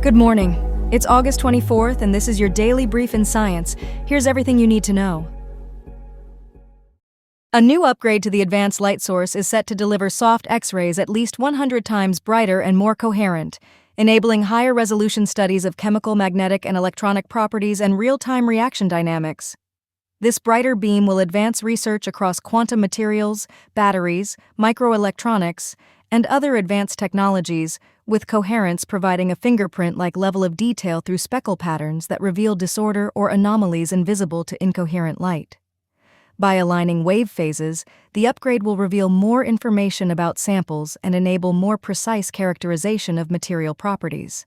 Good morning. It's August 24th, and this is your daily brief in science. Here's everything you need to know. A new upgrade to the advanced light source is set to deliver soft X-rays at least 100 times brighter and more coherent, enabling higher resolution studies of chemical, magnetic, and electronic properties and real-time reaction dynamics. This brighter beam will advance research across quantum materials, batteries, microelectronics, and other advanced technologies, with coherence providing a fingerprint-like level of detail through speckle patterns that reveal disorder or anomalies invisible to incoherent light. By aligning wave phases, the upgrade will reveal more information about samples and enable more precise characterization of material properties.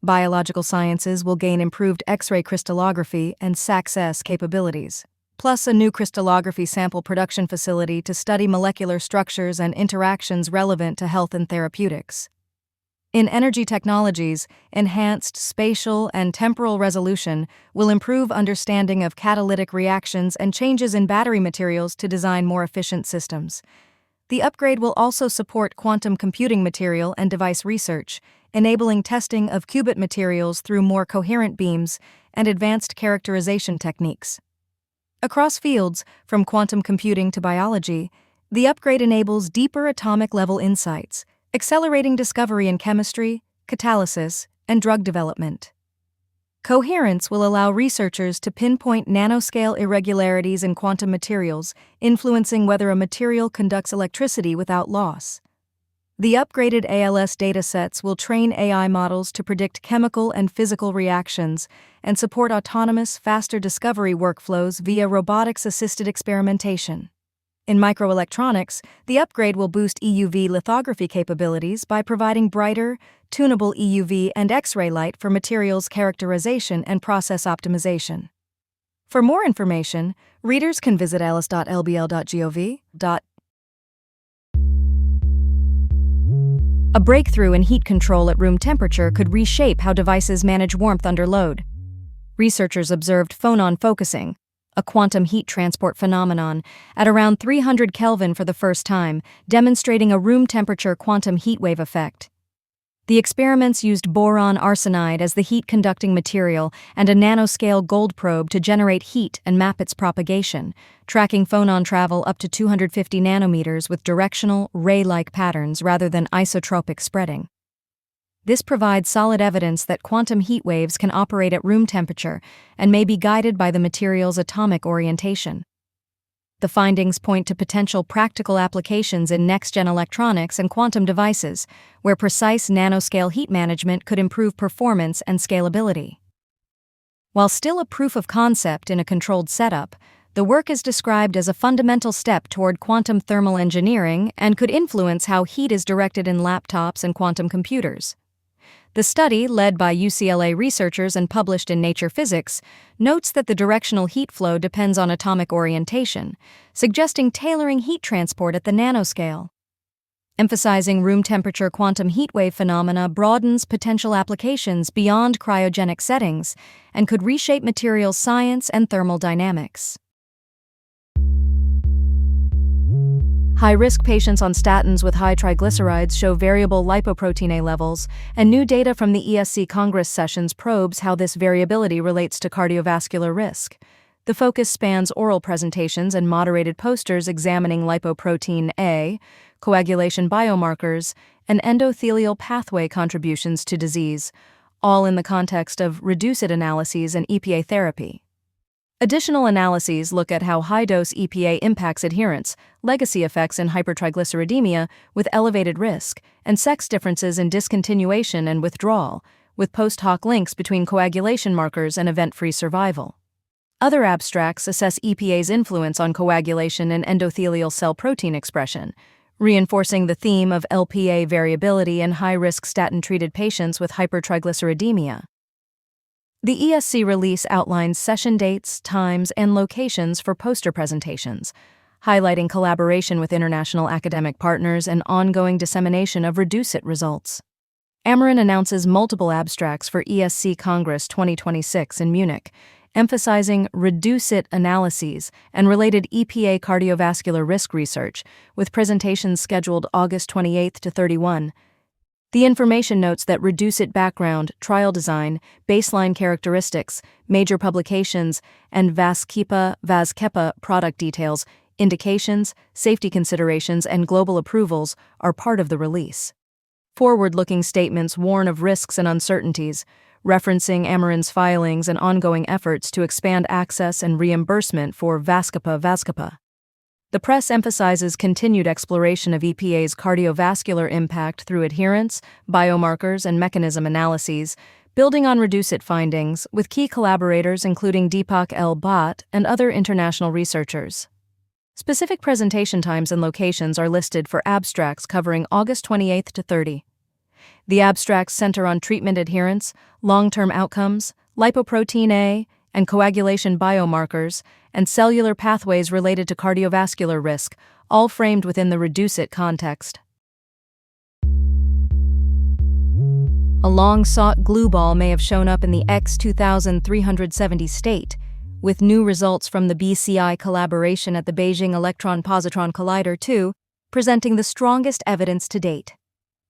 Biological sciences will gain improved X-ray crystallography and ScienceAlert capabilities, plus a new crystallography sample production facility to study molecular structures and interactions relevant to health and therapeutics. In energy technologies, enhanced spatial and temporal resolution will improve understanding of catalytic reactions and changes in battery materials to design more efficient systems. The upgrade will also support quantum computing material and device research, enabling testing of qubit materials through more coherent beams and advanced characterization techniques. Across fields, from quantum computing to biology, the upgrade enables deeper atomic-level insights, accelerating discovery in chemistry, catalysis, and drug development. Coherence will allow researchers to pinpoint nanoscale irregularities in quantum materials, influencing whether a material conducts electricity without loss. The upgraded ALS datasets will train AI models to predict chemical and physical reactions and support autonomous, faster discovery workflows via robotics-assisted experimentation. In microelectronics, the upgrade will boost EUV lithography capabilities by providing brighter, tunable EUV and X-ray light for materials characterization and process optimization. For more information, readers can visit alice.lbl.gov. A breakthrough in heat control at room temperature could reshape how devices manage warmth under load. Researchers observed phonon focusing, a quantum heat transport phenomenon, at around 300 Kelvin for the first time, demonstrating a room temperature quantum heat wave effect. The experiments used boron arsenide as the heat-conducting material and a nanoscale gold probe to generate heat and map its propagation, tracking phonon travel up to 250 nanometers with directional, ray-like patterns rather than isotropic spreading. This provides solid evidence that quantum heat waves can operate at room temperature and may be guided by the material's atomic orientation. The findings point to potential practical applications in next-gen electronics and quantum devices, where precise nanoscale heat management could improve performance and scalability. While still a proof of concept in a controlled setup, the work is described as a fundamental step toward quantum thermal engineering and could influence how heat is directed in laptops and quantum computers. The study, led by UCLA researchers and published in Nature Physics, notes that the directional heat flow depends on atomic orientation, suggesting tailoring heat transport at the nanoscale. Emphasizing room temperature quantum heat wave phenomena broadens potential applications beyond cryogenic settings and could reshape materials science and thermal dynamics. High-risk patients on statins with high triglycerides show variable lipoprotein A levels, and new data from the ESC Congress sessions probes how this variability relates to cardiovascular risk. The focus spans oral presentations and moderated posters examining lipoprotein A, coagulation biomarkers, and endothelial pathway contributions to disease, all in the context of reduce-it analyses and EPA therapy. Additional analyses look at how high-dose EPA impacts adherence, legacy effects in hypertriglyceridemia with elevated risk, and sex differences in discontinuation and withdrawal, with post-hoc links between coagulation markers and event-free survival. Other abstracts assess EPA's influence on coagulation and endothelial cell protein expression, reinforcing the theme of LPA variability in high-risk statin-treated patients with hypertriglyceridemia. The ESC release outlines session dates, times, and locations for poster presentations, highlighting collaboration with international academic partners and ongoing dissemination of reduce-it results. Amarin announces multiple abstracts for ESC Congress 2026 in Munich, emphasizing reduce-it analyses and related EPA cardiovascular risk research, with presentations scheduled August 28 to 31. The information notes that reduce it background, trial design, baseline characteristics, major publications, and VASCEPA product details, indications, safety considerations, and global approvals are part of the release. Forward-looking statements warn of risks and uncertainties, referencing Amarin's filings and ongoing efforts to expand access and reimbursement for VASCEPA. The press emphasizes continued exploration of EPA's cardiovascular impact through adherence, biomarkers, and mechanism analyses, building on REDUCE-IT findings, with key collaborators including Deepak L. Bhatt and other international researchers. Specific presentation times and locations are listed for abstracts covering August 28 to 30. The abstracts center on treatment adherence, long-term outcomes, lipoprotein A, and coagulation biomarkers, and cellular pathways related to cardiovascular risk, all framed within the REDUCE-IT context. A long-sought glue ball may have shown up in the X2370 state, with new results from the BCI collaboration at the Beijing Electron-Positron Collider 2 presenting the strongest evidence to date.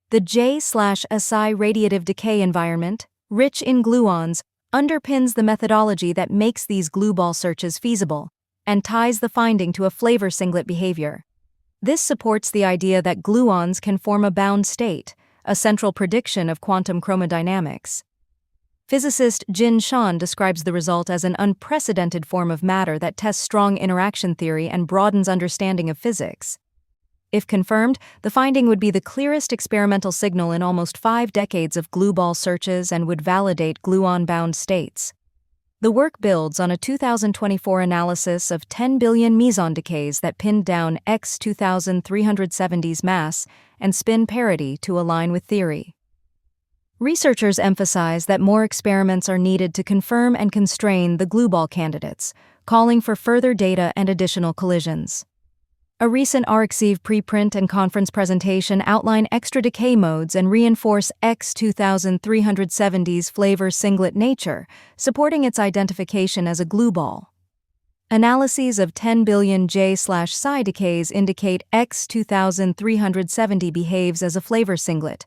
The J/SI radiative decay environment, rich in gluons, underpins the methodology that makes these glue ball searches feasible and ties the finding to a flavor singlet behavior. This supports the idea that gluons can form a bound state, a central prediction of quantum chromodynamics. Physicist Jin Shan describes the result as an unprecedented form of matter that tests strong interaction theory and broadens understanding of physics. If confirmed, the finding would be the clearest experimental signal in almost 5 decades of glue ball searches and would validate gluon-bound states. The work builds on a 2024 analysis of 10 billion meson decays that pinned down X2370's mass and spin parity to align with theory. Researchers emphasize that more experiments are needed to confirm and constrain the glue ball candidates, calling for further data and additional collisions. A recent RxEve preprint and conference presentation outline extra decay modes and reinforce X2370's flavor singlet nature, supporting its identification as a glue ball. Analyses of 10 billion J/Psi decays indicate X2370 behaves as a flavor singlet,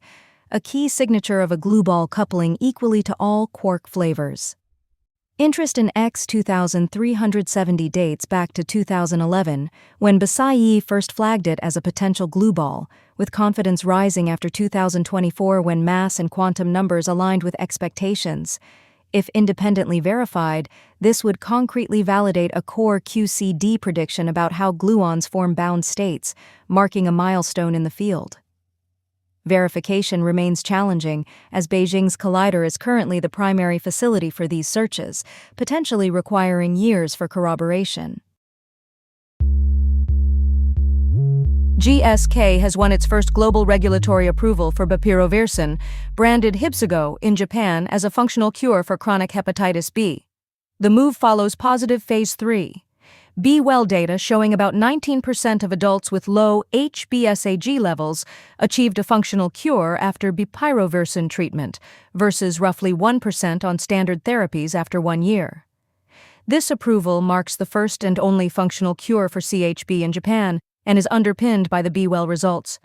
a key signature of a glue ball coupling equally to all quark flavors. Interest in X2370 dates back to 2011, when Basai first flagged it as a potential glue ball, with confidence rising after 2024 when mass and quantum numbers aligned with expectations. If independently verified, this would concretely validate a core QCD prediction about how gluons form bound states, marking a milestone in the field. Verification remains challenging, as Beijing's Collider is currently the primary facility for these searches, potentially requiring years for corroboration. GSK has won its first global regulatory approval for bepirovirsen, branded Hipsigo, in Japan as a functional cure for chronic hepatitis B. The move follows positive Phase 3 B-Well data showing about 19% of adults with low HbSAg levels achieved a functional cure after bepirovirsen treatment, versus roughly 1% on standard therapies after 1 year. This approval marks the first and only functional cure for CHB in Japan and is underpinned by the B-Well results.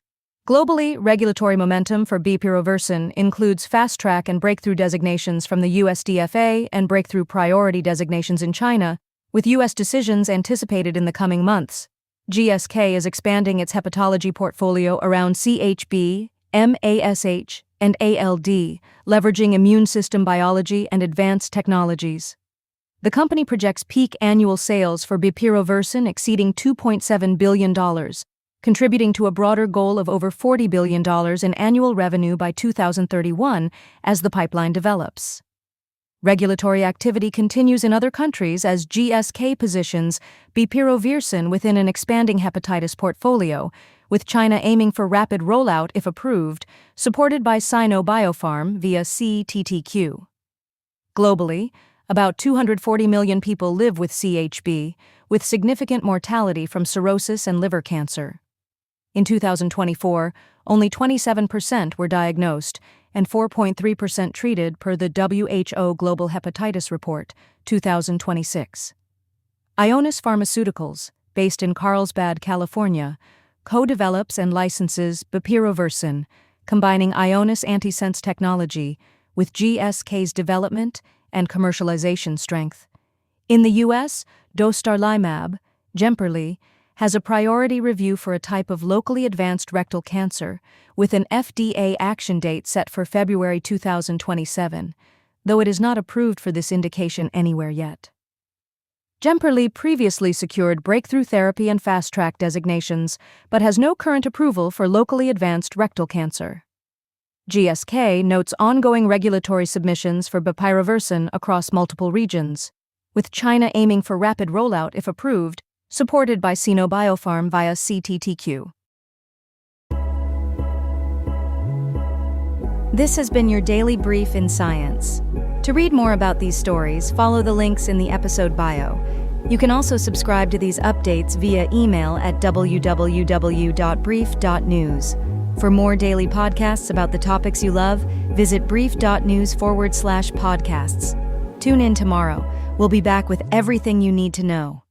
Globally, regulatory momentum for bepirovirsen includes fast-track and breakthrough designations from the USDFA and breakthrough priority designations in China, with U.S. decisions anticipated in the coming months. GSK is expanding its hepatology portfolio around CHB, MASH, and ALD, leveraging immune system biology and advanced technologies. The company projects peak annual sales for bepirovirsen exceeding $2.7 billion, contributing to a broader goal of over $40 billion in annual revenue by 2031 as the pipeline develops. Regulatory activity continues in other countries as GSK positions bepirovirsen within an expanding hepatitis portfolio, with China aiming for rapid rollout if approved, supported by Sino-Biopharm via CTTQ. Globally, about 240 million people live with CHB, with significant mortality from cirrhosis and liver cancer. In 2024, only 27% were diagnosed and 4.3% treated per the WHO Global Hepatitis Report, 2026. Ionis Pharmaceuticals, based in Carlsbad, California, co-develops and licenses bepirovirsen, combining Ionis antisense technology with GSK's development and commercialization strength. In the U.S., dostarlimab, Jemperli, has a priority review for a type of locally advanced rectal cancer, with an FDA action date set for February 2027, though it is not approved for this indication anywhere yet. Jemperli previously secured breakthrough therapy and fast-track designations, but has no current approval for locally advanced rectal cancer. GSK notes ongoing regulatory submissions for bepirovirsen across multiple regions, with China aiming for rapid rollout if approved, supported by Sino Biopharm via CTTQ. This has been your daily brief in science. To read more about these stories, follow the links in the episode bio. You can also subscribe to these updates via email at www.brief.news. For more daily podcasts about the topics you love, visit brief.news/podcasts. Tune in tomorrow. We'll be back with everything you need to know.